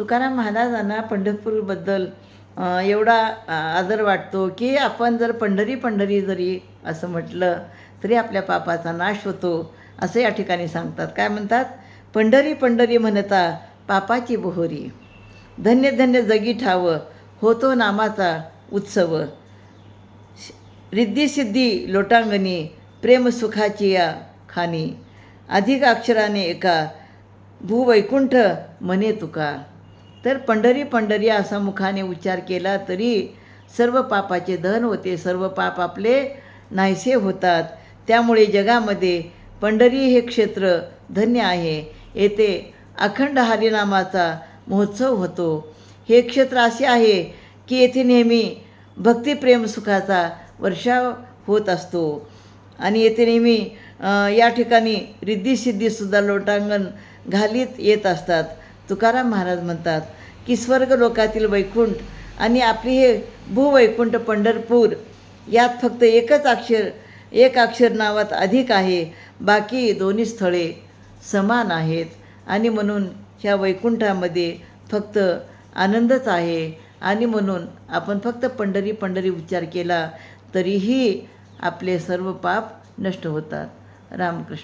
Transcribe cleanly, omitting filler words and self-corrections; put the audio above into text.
तुकाराम महाराजांना पंढरपूरबद्दल एवढा आदर वाटतो की आपण जर पंढरी पंढरी जरी असं म्हटलं तरी आपल्या पापाचा नाश होतो असं या ठिकाणी सांगतात. काय म्हणतात? पंढरी पंढरी म्हणता पापाची बोहरी, धन्य धन्य जगी ठाव होतो नामाचा उत्सव, रिद्धी सिद्धी लोटांगणी प्रेम सुखाची या खाणी, अधिक अक्षराने एका भूवैकुंठ म्हणे तुका. तर पंढरी पंढरी असा मुखाने उच्चार केला तरी सर्व पापाचे दहन होते, सर्व पाप आपले नाहीसे होतात. त्यामुळे जगामध्ये पंढरी हे क्षेत्र धन्य आहे. येथे अखंड हरिनामाचा महोत्सव होतो. हे क्षेत्र असे आहे की येथे नेहमी भक्तिप्रेम सुखाचा वर्षाव होत असतो आणि येथे नेहमी या ठिकाणी रिद्धिसिद्धीसुद्धा लोटांगण घालीत येत असतात. तुकाराम महाराज म्हणतात की स्वर्ग लोकातील वैकुंठ आणि आपली हे भूवैकुंठ पंढरपूर यात फक्त एक अक्षर नावात अधिक आहे, बाकी दोन्ही स्थळे समान आहेत आणि म्हणून ह्या वैकुंठामध्ये फक्त आनंदच आहे. आणि म्हणून आपण फक्त पंढरी पंढरी उच्चार केला तरीही आपले सर्व पाप नष्ट होतात. रामकृष्ण.